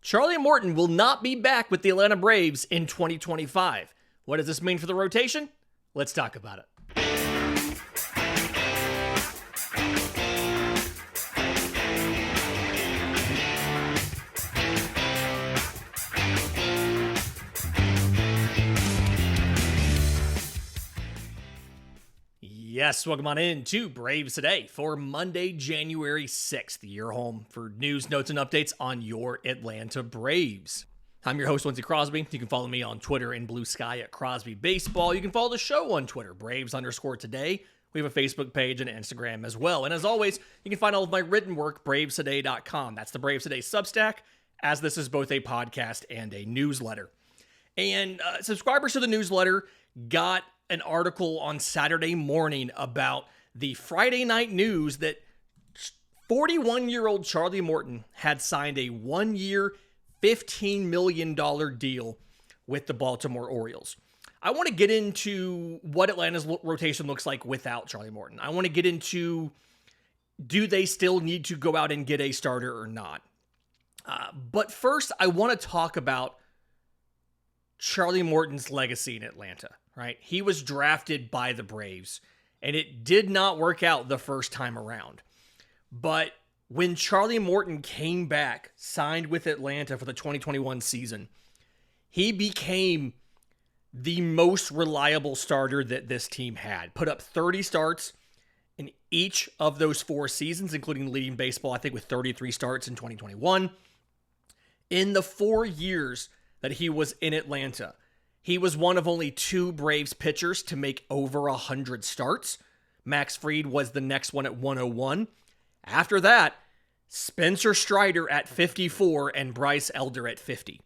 Charlie Morton will not be back with the Atlanta Braves in 2025. What does this mean for the rotation? Let's talk about it. Yes, welcome on in to Braves Today for Monday, January 6th, your home for news, notes, and updates on your Atlanta Braves. I'm your host, Lindsay Crosby. You can follow me on Twitter and Blue Sky at Crosby Baseball. You can follow the show on Twitter, Braves_today. We have a Facebook page and an Instagram as well. And as always, you can find all of my written work, bravestoday.com. That's the Braves Today Substack, as this is both a podcast and a newsletter. And subscribers to the newsletter got an article on Saturday morning about the Friday night news that 41-year-old Charlie Morton had signed a 1-year, $15 million deal with the Baltimore Orioles. I want to get into what Atlanta's rotation looks like without Charlie Morton. I want to get into, do they still need to go out and get a starter or not? But first, I want to talk about Charlie Morton's legacy in Atlanta, right? He was drafted by the Braves, and it did not work out the first time around. But when Charlie Morton came back, signed with Atlanta for the 2021 season, he became the most reliable starter that this team had. Put up 30 starts in each of those 4 seasons, including leading baseball, I think, with 33 starts in 2021. In the 4 years that he was in Atlanta, he was one of only 2 Braves pitchers to make over 100 starts. Max Fried was the next one at 101. After that, Spencer Strider at 54 and Bryce Elder at 50.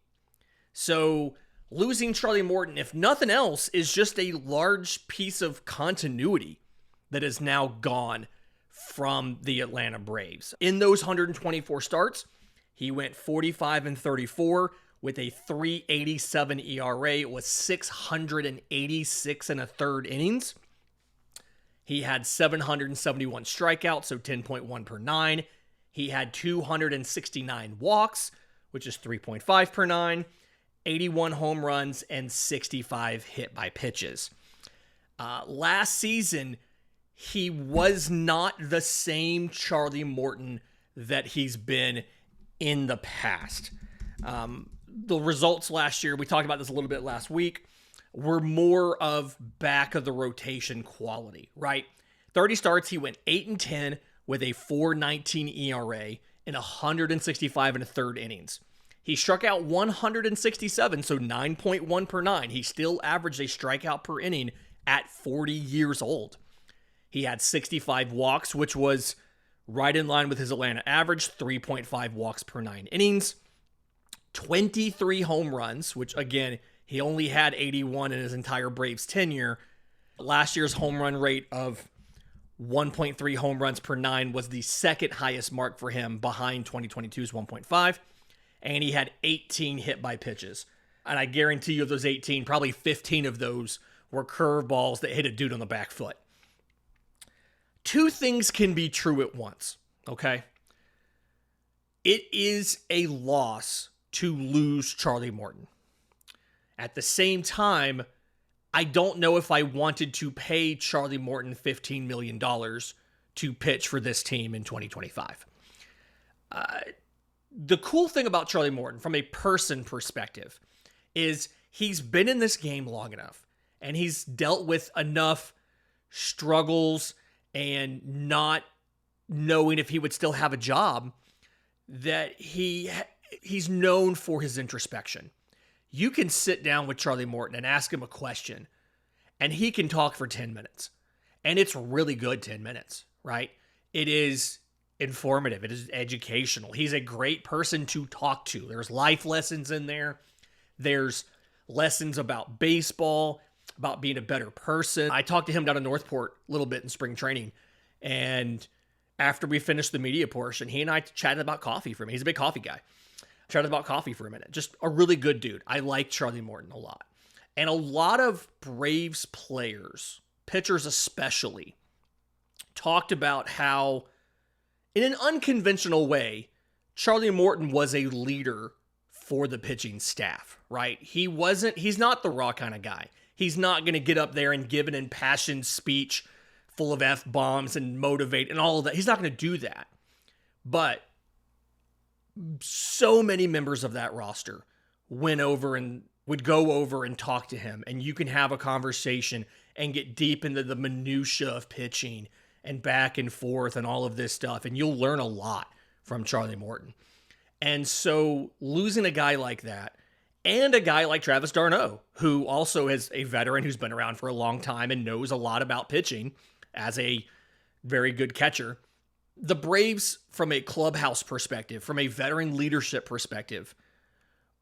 So losing Charlie Morton, if nothing else, is just a large piece of continuity that is now gone from the Atlanta Braves. In those 124 starts, he went 45-34 with a 3.87 ERA. It was 686 and a third innings. He had 771 strikeouts, so 10.1 per 9. He had 269 walks, which is 3.5 per 9, 81 home runs, and 65 hit by pitches. Last season, he was not the same Charlie Morton that he's been in the past. The results last year, we talked about this a little bit last week, were more of back of the rotation quality, right? 30 starts, he went 8-10 with a 4.19 ERA in 165 and a third innings. He struck out 167, so 9.1 per 9. He still averaged a strikeout per inning at 40 years old. He had 65 walks, which was right in line with his Atlanta average, 3.5 walks per 9 innings. 23 home runs, which again, he only had 81 in his entire Braves tenure. Last year's home run rate of 1.3 home runs per 9 was the second highest mark for him behind 2022's 1.5. And he had 18 hit by pitches. And I guarantee you of those 18, probably 15 of those were curveballs that hit a dude on the back foot. 2 things can be true at once, okay? It is a loss to lose Charlie Morton. At the same time, I don't know if I wanted to pay Charlie Morton $15 million to pitch for this team in 2025. The cool thing about Charlie Morton, from a person perspective, is he's been in this game long enough, and he's dealt with enough struggles and not knowing if he would still have a job that he's known for his introspection. You can sit down with Charlie Morton and ask him a question, and he can talk for 10 minutes. And it's really good 10 minutes, right? It is informative. It is educational. He's a great person to talk to. There's life lessons in there. There's lessons about baseball, about being a better person. I talked to him down in Northport a little bit in spring training, and after we finished the media portion, he and I chatted about coffee for me. He's a big coffee guy. Chatted about coffee for a minute. Just a really good dude. I like Charlie Morton a lot. And a lot of Braves players, pitchers especially, talked about how, in an unconventional way, Charlie Morton was a leader for the pitching staff, right? He's not the raw kind of guy. He's not going to get up there and give an impassioned speech full of F-bombs and motivate and all of that. He's not going to do that. But so many members of that roster would go over and talk to him, and you can have a conversation and get deep into the minutia of pitching and back and forth and all of this stuff, and you'll learn a lot from Charlie Morton. And so losing a guy like that, and a guy like Travis d'Arnaud, who also is a veteran who's been around for a long time and knows a lot about pitching as a very good catcher, the Braves, from a clubhouse perspective, from a veteran leadership perspective,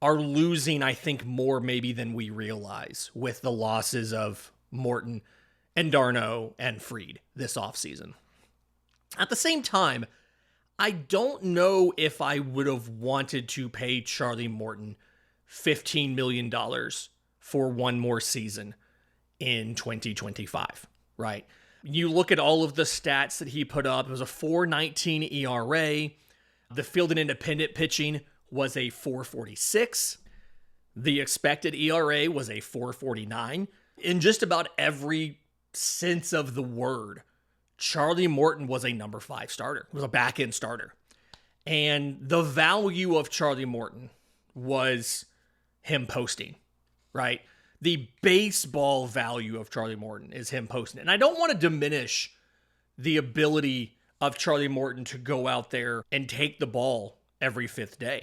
are losing, I think, more maybe than we realize with the losses of Morton and d'Arnaud and Fried this offseason. At the same time, I don't know if I would have wanted to pay Charlie Morton $15 million for one more season in 2025, right? You look at all of the stats that he put up. It was a 4.19 ERA. The field and independent pitching was a 4.46. The expected ERA was a 4.49. In just about every sense of the word, Charlie Morton was a number 5 starter, was a back-end starter. And the value of Charlie Morton was him posting, right? The baseball value of Charlie Morton is him posting. And I don't want to diminish the ability of Charlie Morton to go out there and take the ball every 5th day.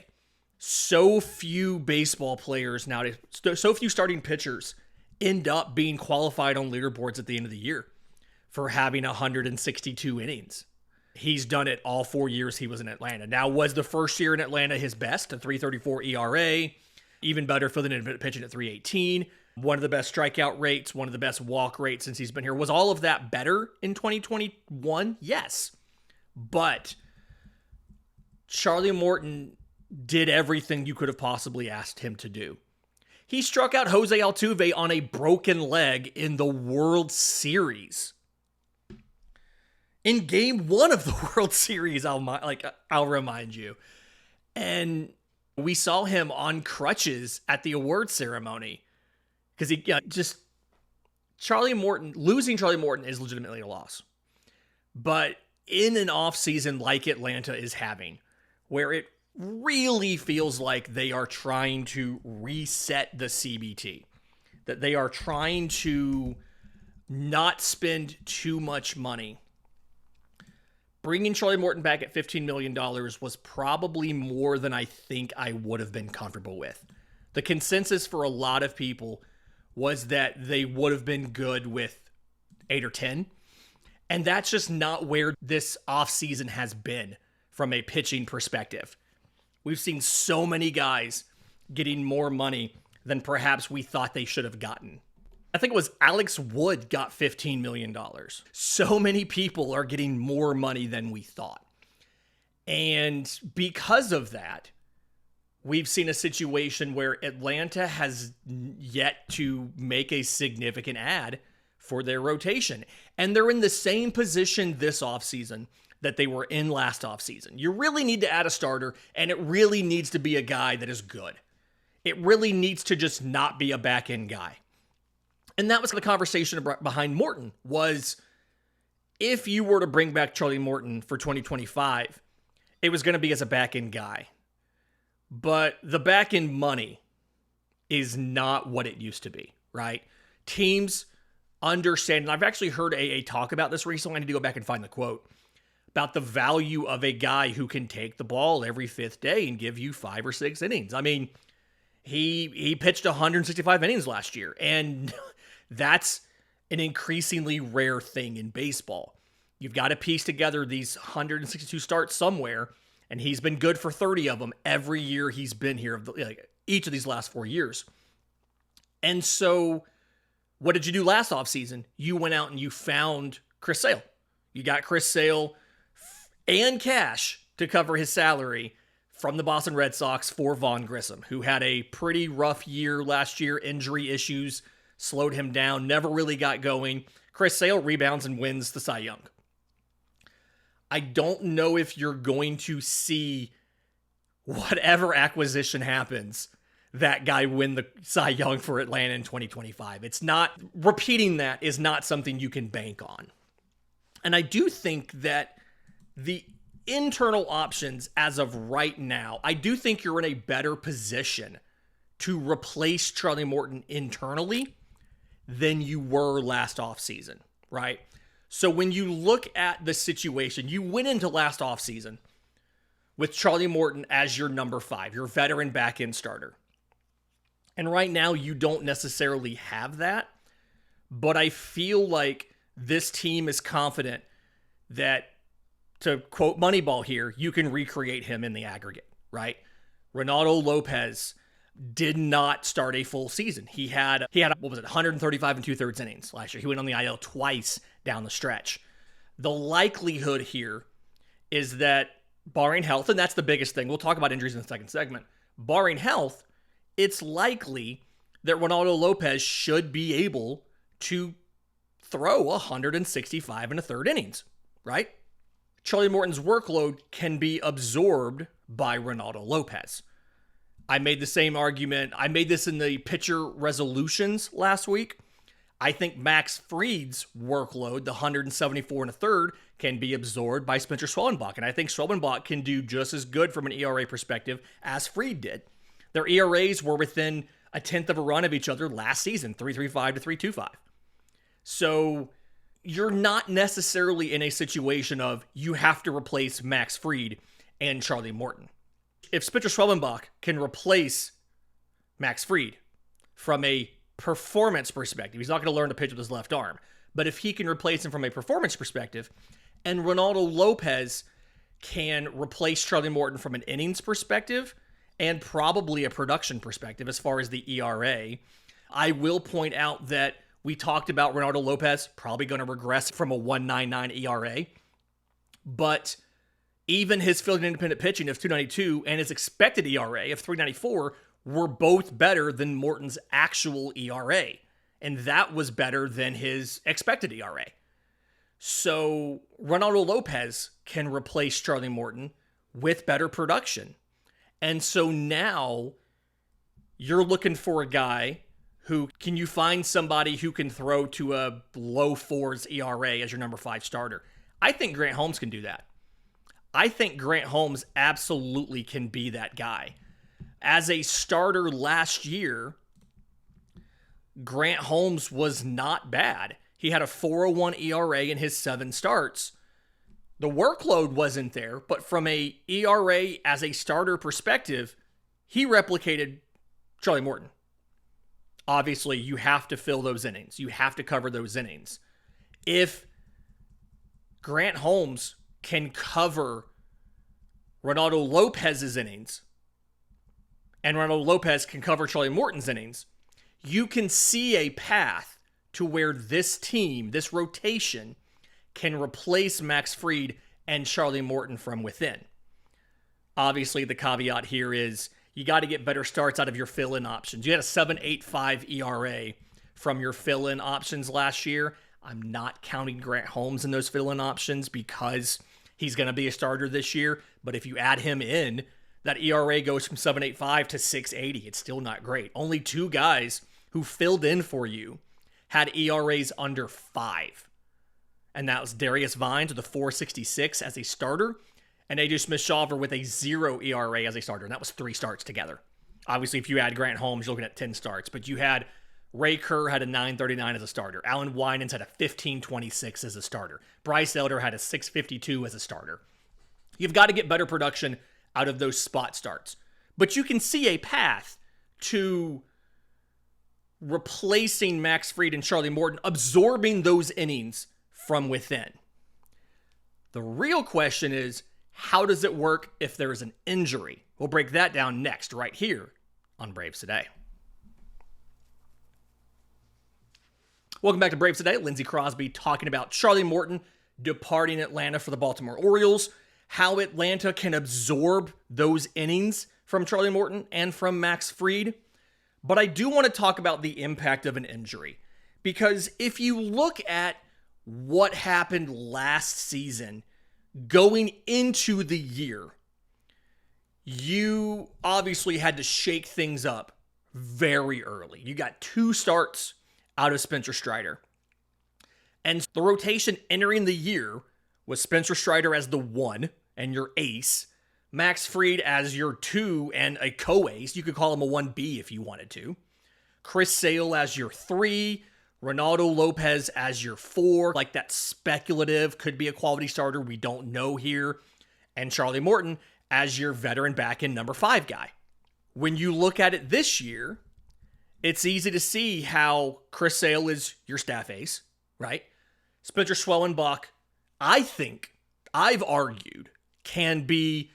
So few baseball players nowadays, so few starting pitchers end up being qualified on leaderboards at the end of the year for having 162 innings. He's done it all 4 years he was in Atlanta. Now, was the first year in Atlanta his best, a 3.34 ERA, even better for the independent pitching at 3.18, one of the best strikeout rates, one of the best walk rates since he's been here. Was all of that better in 2021? Yes. But Charlie Morton did everything you could have possibly asked him to do. He struck out Jose Altuve on a broken leg in the World Series. In game 1 of the World Series, I'll remind you. And we saw him on crutches at the award ceremony. Because losing Charlie Morton is legitimately a loss. But in an offseason like Atlanta is having, where it really feels like they are trying to reset the CBT, that they are trying to not spend too much money, bringing Charlie Morton back at $15 million was probably more than I think I would have been comfortable with. The consensus for a lot of people was that they would have been good with 8 or 10. And that's just not where this offseason has been from a pitching perspective. We've seen so many guys getting more money than perhaps we thought they should have gotten. I think it was Alex Wood got $15 million. So many people are getting more money than we thought. And because of that, we've seen a situation where Atlanta has yet to make a significant add for their rotation. And they're in the same position this offseason that they were in last offseason. You really need to add a starter, and it really needs to be a guy that is good. It really needs to just not be a back-end guy. And that was the conversation behind Morton, was if you were to bring back Charlie Morton for 2025, it was going to be as a back-end guy. But the back-end money is not what it used to be, right? Teams understand, and I've actually heard AA talk about this recently. I need to go back and find the quote, about the value of a guy who can take the ball every 5th day and give you 5 or 6 innings. I mean, he pitched 165 innings last year, and that's an increasingly rare thing in baseball. You've got to piece together these 162 starts somewhere, and he's been good for 30 of them every year he's been here, each of these last 4 years. And so what did you do last offseason? You went out and you found Chris Sale. You got Chris Sale and cash to cover his salary from the Boston Red Sox for Vaughn Grissom, who had a pretty rough year last year. Injury issues slowed him down, never really got going. Chris Sale rebounds and wins the Cy Young. I don't know if you're going to see whatever acquisition happens, that guy win the Cy Young for Atlanta in 2025. It's not, repeating that is not something you can bank on. And I do think that the internal options as of right now, I do think you're in a better position to replace Charlie Morton internally than you were last offseason, right? So when you look at the situation, you went into last offseason with Charlie Morton as your number 5, your veteran back-end starter. And right now, you don't necessarily have that, but I feel like this team is confident that, to quote Moneyball here, you can recreate him in the aggregate, right? Ronaldo Lopez did not start a full season. He had 135 and 2/3 innings last year. He went on the IL twice down the stretch. The likelihood here is that, barring health, and that's the biggest thing, we'll talk about injuries in the second segment, barring health, it's likely that Ronaldo Lopez should be able to throw 165 and 1/3 innings, right? Charlie Morton's workload can be absorbed by Ronaldo Lopez. I made the same argument. I made this in the pitcher resolutions last week. I think Max Fried's workload, the 174 and 1/3, can be absorbed by Spencer Schwellenbach. And I think Schwellenbach can do just as good from an ERA perspective as Fried did. Their ERAs were within a tenth of a run of each other last season, 3.35 to 3.25. So you're not necessarily in a situation of you have to replace Max Fried and Charlie Morton. If Spencer Schwellenbach can replace Max Fried from a performance perspective, he's not going to learn to pitch with his left arm, but if he can replace him from a performance perspective, and Ronaldo Lopez can replace Charlie Morton from an innings perspective and probably a production perspective as far as the ERA, I will point out that we talked about Ronaldo Lopez probably going to regress from a 1.99 ERA, but even his fielding independent pitching of 2.92 and his expected ERA of 3.94 were both better than Morton's actual ERA. And that was better than his expected ERA. So Ronaldo Lopez can replace Charlie Morton with better production. And so now you're looking for a guy who, can you find somebody who can throw to a low 4s ERA as your number 5 starter? I think Grant Holmes can do that. I think Grant Holmes absolutely can be that guy. As a starter last year, Grant Holmes was not bad. He had a 4.01 ERA in his 7 starts. The workload wasn't there, but from a ERA as a starter perspective, he replicated Charlie Morton. Obviously, you have to fill those innings. You have to cover those innings. If Grant Holmes can cover Ronaldo Lopez's innings, and Ronaldo Lopez can cover Charlie Morton's innings, you can see a path to where this team, this rotation, can replace Max Fried and Charlie Morton from within. Obviously, the caveat here is you got to get better starts out of your fill-in options. You had a 7.85 ERA from your fill-in options last year. I'm not counting Grant Holmes in those fill-in options because he's going to be a starter this year. But if you add him in, that ERA goes from 7.85 to 6.80. It's still not great. Only 2 guys who filled in for you had ERAs under 5. And that was Darius Vines with a 4.66 as a starter, and AJ Smith-Shawver with a 0 ERA as a starter. And that was 3 starts together. Obviously, if you add Grant Holmes, you're looking at 10 starts. But you had Ray Kerr had a 9.39 as a starter. Alan Winans had a 15.26 as a starter. Bryce Elder had a 6.52 as a starter. You've got to get better production out of those spot starts. But you can see a path to replacing Max Fried and Charlie Morton, absorbing those innings from within. The real question is, how does it work if there is an injury? We'll break that down next, right here on Braves Today. Welcome back to Braves Today. Lindsay Crosby talking about Charlie Morton departing Atlanta for the Baltimore Orioles, how Atlanta can absorb those innings from Charlie Morton and from Max Fried. But I do want to talk about the impact of an injury, because if you look at what happened last season going into the year, you obviously had to shake things up very early. You got 2 starts out of Spencer Strider. And the rotation entering the year was Spencer Strider as the 1 and your ace, Max Fried as your 2 and a co-ace. You could call him a 1B if you wanted to. Chris Sale as your 3, Ronaldo Lopez as your 4, like that speculative, could be a quality starter, we don't know here, and Charlie Morton as your veteran back in number 5 guy. When you look at it this year, it's easy to see how Chris Sale is your staff ace, right? Spencer Schwellenbach, I think, I've argued, can be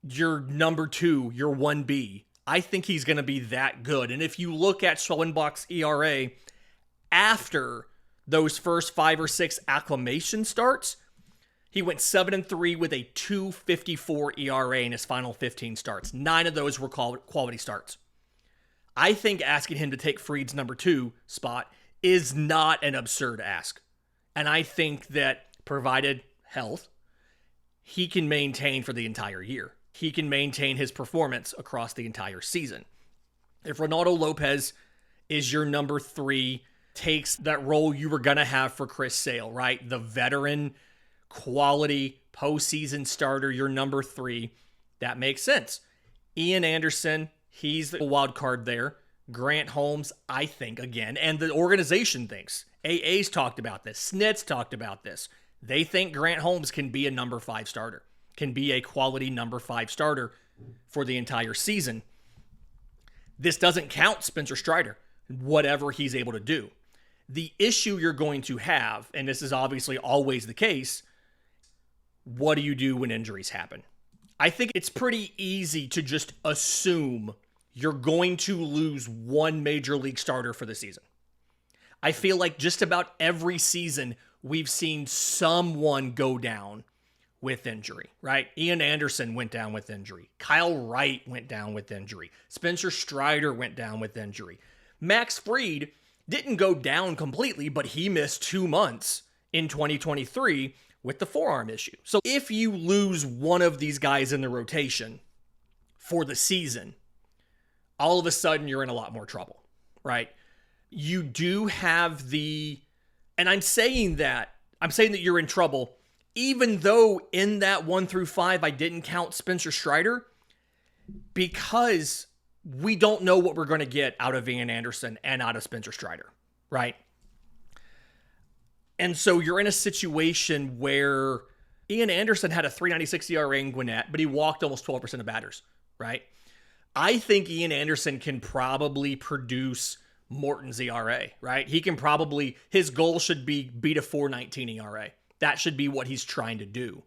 your number 2, your 1B. I think he's going to be that good. And if you look at Schwellenbach's ERA after those first 5 or 6 acclimation starts, he went 7-3 with a 2.54 ERA in his final 15 starts. 9 of those were quality starts. I think asking him to take Fried's number 2 spot is not an absurd ask. And I think that provided health, he can maintain for the entire year. He can maintain his performance across the entire season. If Ronaldo Lopez is your number 3, takes that role you were going to have for Chris Sale, right? The veteran, quality, postseason starter, your number 3, that makes sense. Ian Anderson, he's the wild card there. Grant Holmes, I think, again, and the organization thinks. AA's talked about this. Snit's talked about this. They think Grant Holmes can be a number 5 starter, can be a quality number 5 starter for the entire season. This doesn't count Spencer Strider, whatever he's able to do. The issue you're going to have, and this is obviously always the case, what do you do when injuries happen? I think it's pretty easy to just assume you're going to lose one major league starter for the season. I feel like just about every season we've seen someone go down with injury, right? Ian Anderson went down with injury. Kyle Wright went down with injury. Spencer Strider went down with injury. Max Fried didn't go down completely, but he missed 2 months in 2023 with the forearm issue. So if you lose one of these guys in the rotation for the season, all of a sudden you're in a lot more trouble, right? You do have and I'm saying that you're in trouble, even though in that 1 through 5, I didn't count Spencer Strider, because we don't know what we're going to get out of Ian Anderson and out of Spencer Strider, right? And so you're in a situation where Ian Anderson had a 3.96 ERA in Gwinnett, but he walked almost 12% of batters, right? I think Ian Anderson can probably produce Morton's ERA, right? His goal should be beat a 4.19 ERA. That should be what he's trying to do.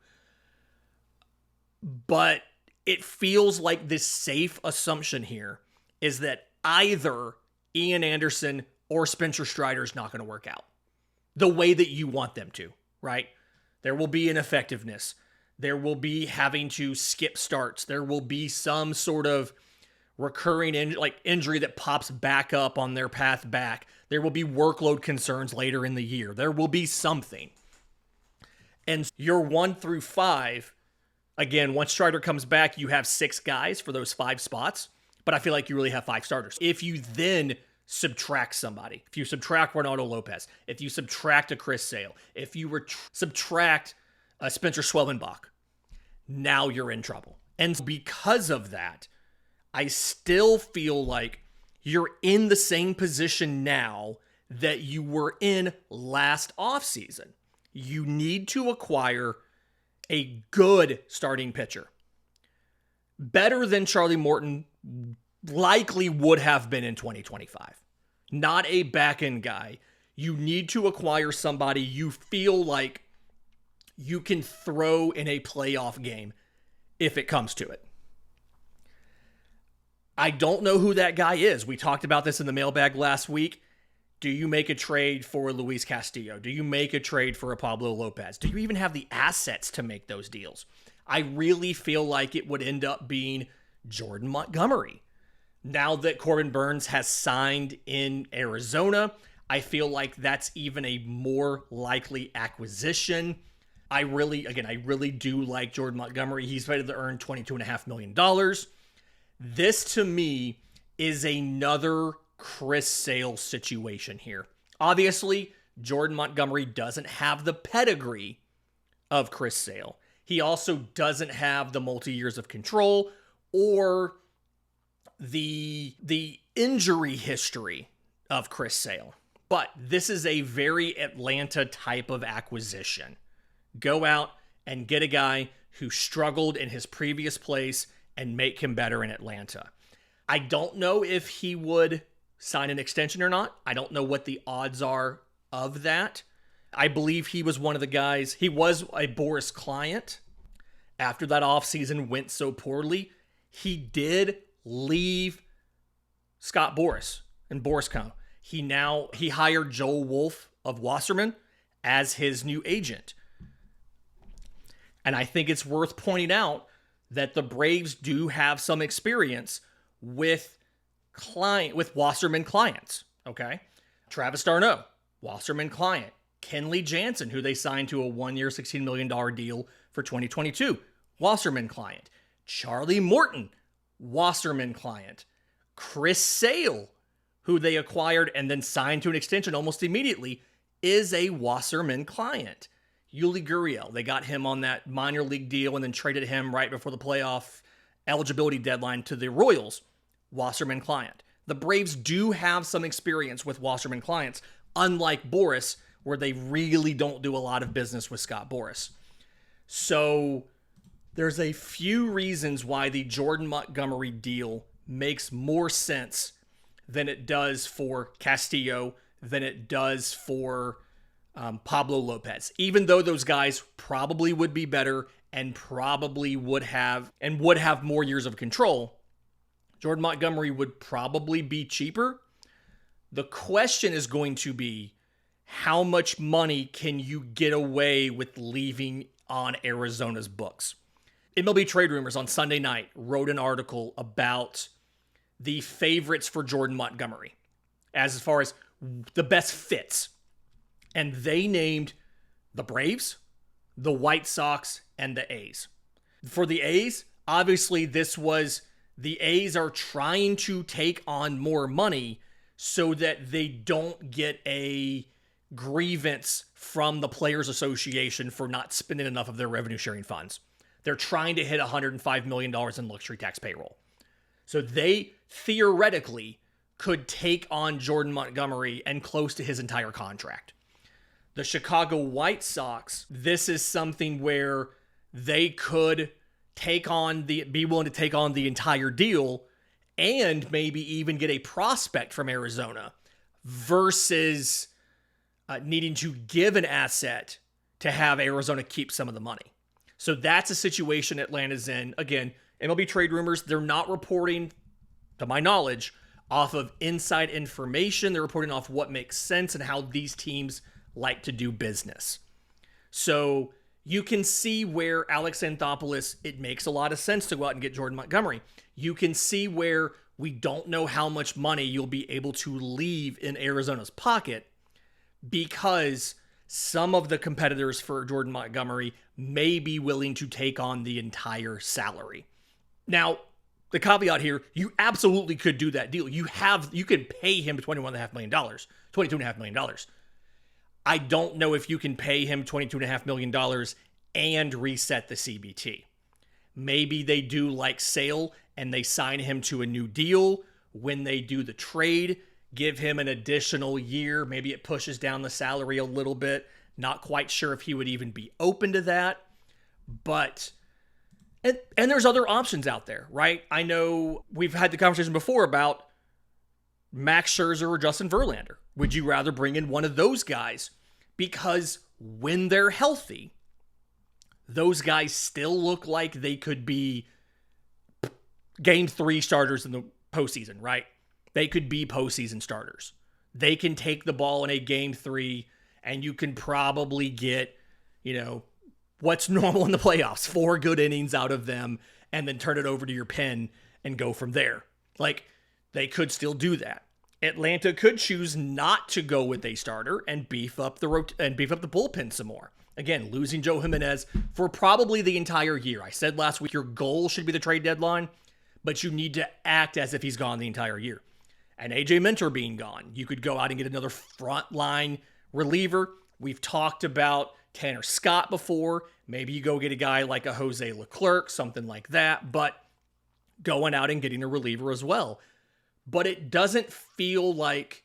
But it feels like this safe assumption here is that either Ian Anderson or Spencer Strider is not going to work out the way that you want them to, right? There will be ineffectiveness. There will be having to skip starts. There will be some sort of recurring injury that pops back up on their path back. There will be workload concerns later in the year. There will be something. And your 1 through 5, again, once Strider comes back, you have 6 guys for those 5 spots, but I feel like you really have 5 starters. If you then subtract somebody, if you subtract Ronaldo Lopez, if you subtract a Chris Sale, if you subtract a Spencer Schwellenbach, now you're in trouble. And because of that, I still feel like you're in the same position now that you were in last offseason. You need to acquire a good starting pitcher. Better than Charlie Morton likely would have been in 2025. Not a back-end guy. You need to acquire somebody you feel like you can throw in a playoff game if it comes to it. I don't know who that guy is. We talked about this in the mailbag last week. Do you make a trade for Luis Castillo? Do you make a trade for a Pablo Lopez? Do you even have the assets to make those deals? I really feel like it would end up being Jordan Montgomery. Now that Corbin Burns has signed in Arizona, I feel like that's even a more likely acquisition. I really do like Jordan Montgomery. He's ready to earn $22.5 million. This, to me, is another Chris Sale situation here. Obviously, Jordan Montgomery doesn't have the pedigree of Chris Sale. He also doesn't have the multi-years of control or the injury history of Chris Sale. But this is a very Atlanta type of acquisition. Go out and get a guy who struggled in his previous place and make him better in Atlanta. I don't know if he would sign an extension or not. I don't know what the odds are of that. I believe he was one of the guys. He was a Boras client. After that offseason went so poorly, he did leave Scott Boras and Boras Co. He hired Joel Wolf of Wasserman as his new agent. And I think it's worth pointing out that the Braves do have some experience with Wasserman clients, okay? Travis d'Arnaud, Wasserman client. Kenley Jansen, who they signed to a 1-year, $16 million deal for 2022, Wasserman client. Charlie Morton, Wasserman client. Chris Sale, who they acquired and then signed to an extension almost immediately, is a Wasserman client. Yuli Gurriel, they got him on that minor league deal and then traded him right before the playoff eligibility deadline to the Royals. Wasserman client. The Braves do have some experience with Wasserman clients, unlike Boras, where they really don't do a lot of business with Scott Boras. So there's a few reasons why the Jordan Montgomery deal makes more sense than it does for Castillo, than it does for Pablo Lopez, even though those guys probably would be better and probably would have more years of control. Jordan Montgomery would probably be cheaper. The question is going to be, how much money can you get away with leaving on Arizona's books? MLB Trade Rumors on Sunday night wrote an article about the favorites for Jordan Montgomery as far as the best fits. And they named the Braves, the White Sox, and the A's. For the A's, obviously the A's are trying to take on more money so that they don't get a grievance from the Players Association for not spending enough of their revenue sharing funds. They're trying to hit $105 million in luxury tax payroll. So they theoretically could take on Jordan Montgomery and close to his entire contract. The Chicago White Sox, this is something where they could be willing to take on the entire deal and maybe even get a prospect from Arizona versus needing to give an asset to have Arizona keep some of the money. So that's a situation Atlanta's in. Again, MLB Trade Rumors, they're not reporting, to my knowledge, off of inside information. They're reporting off what makes sense and how these teams like to do business. So you can see where Alex Anthopoulos, it makes a lot of sense to go out and get Jordan Montgomery. You can see where we don't know how much money you'll be able to leave in Arizona's pocket because some of the competitors for Jordan Montgomery may be willing to take on the entire salary. Now, the caveat here, you absolutely could do that deal. You can pay him $22.5 million. I don't know if you can pay him $22.5 million and reset the CBT. Maybe they do like Sale and they sign him to a new deal. When they do the trade, give him an additional year. Maybe it pushes down the salary a little bit. Not quite sure if he would even be open to that. But, and there's other options out there, right? I know we've had the conversation before about Max Scherzer or Justin Verlander. Would you rather bring in one of those guys? Because when they're healthy, those guys still look like they could be Game 3 starters in the postseason, right? They could be postseason starters. They can take the ball in a Game 3, and you can probably get, what's normal in the playoffs, 4 good innings out of them, and then turn it over to your pen and go from there. Like, they could still do that. Atlanta could choose not to go with a starter and beef up the bullpen some more. Again, losing Joe Jimenez for probably the entire year. I said last week your goal should be the trade deadline, but you need to act as if he's gone the entire year. And AJ Minter being gone, you could go out and get another frontline reliever. We've talked about Tanner Scott before. Maybe you go get a guy like a Jose Leclerc, something like that, but going out and getting a reliever as well. But it doesn't feel like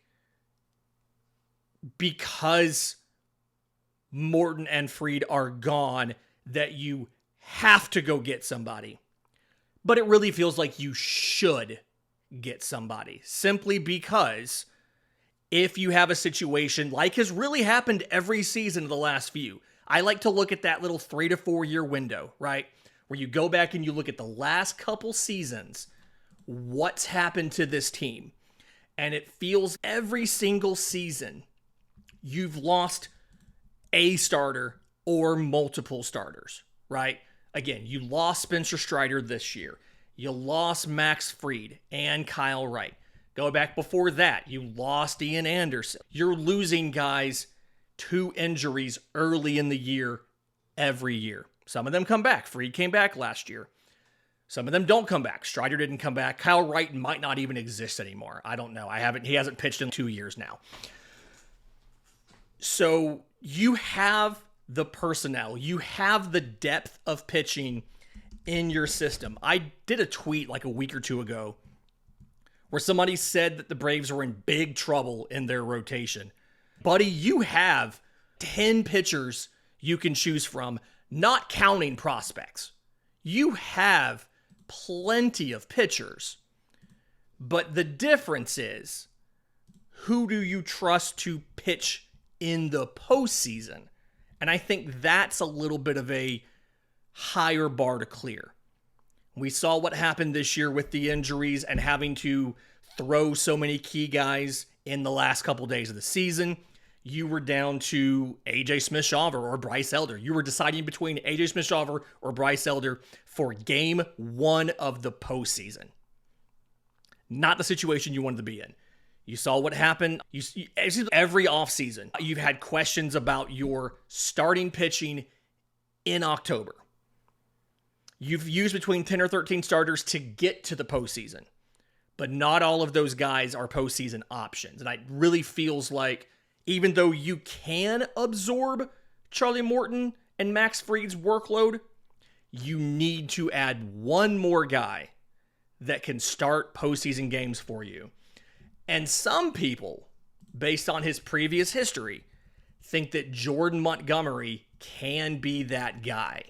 because Morton and Fried are gone that you have to go get somebody. But it really feels like you should get somebody, simply because if you have a situation like has really happened every season of the last few, I like to look at that little 3 to 4 year window, right? Where you go back and you look at the last couple seasons, what's happened to this team. And it feels every single season you've lost a starter or multiple starters, right? Again, you lost Spencer Strider this year. You lost Max Fried and Kyle Wright. Go back before that, you lost Ian Anderson. You're losing guys to injuries early in the year every year. Some of them come back. Fried came back last year. Some of them don't come back. Strider didn't come back. Kyle Wright might not even exist anymore. I don't know. He hasn't pitched in 2 years now. So you have the personnel. You have the depth of pitching in your system. I did a tweet like a week or two ago where somebody said that the Braves were in big trouble in their rotation. Buddy, you have 10 pitchers you can choose from, not counting prospects. You have plenty of pitchers. But the difference is, who do you trust to pitch in the postseason? And I think that's a little bit of a higher bar to clear. We saw what happened this year with the injuries and having to throw so many key guys in the last couple days of the season. You were down to AJ Smith-Shawver or Bryce Elder. You were deciding between AJ Smith-Shawver or Bryce Elder for game 1 of the postseason. Not the situation you wanted to be in. You saw what happened. Every offseason, you've had questions about your starting pitching in October. You've used between 10 or 13 starters to get to the postseason. But not all of those guys are postseason options. And it really feels like, even though you can absorb Charlie Morton and Max Fried's workload, you need to add one more guy that can start postseason games for you. And some people, based on his previous history, think that Jordan Montgomery can be that guy.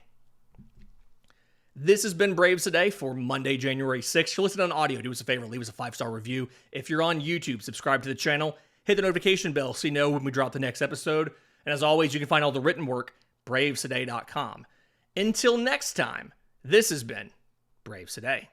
This has been Braves Today for Monday, January 6th. If you're listening on audio, do us a favor, leave us a 5-star review. If you're on YouTube, subscribe to the channel, hit the notification bell so you know when we drop the next episode. And as always, you can find all the written work, bravestoday.com. Until next time, this has been Braves Today.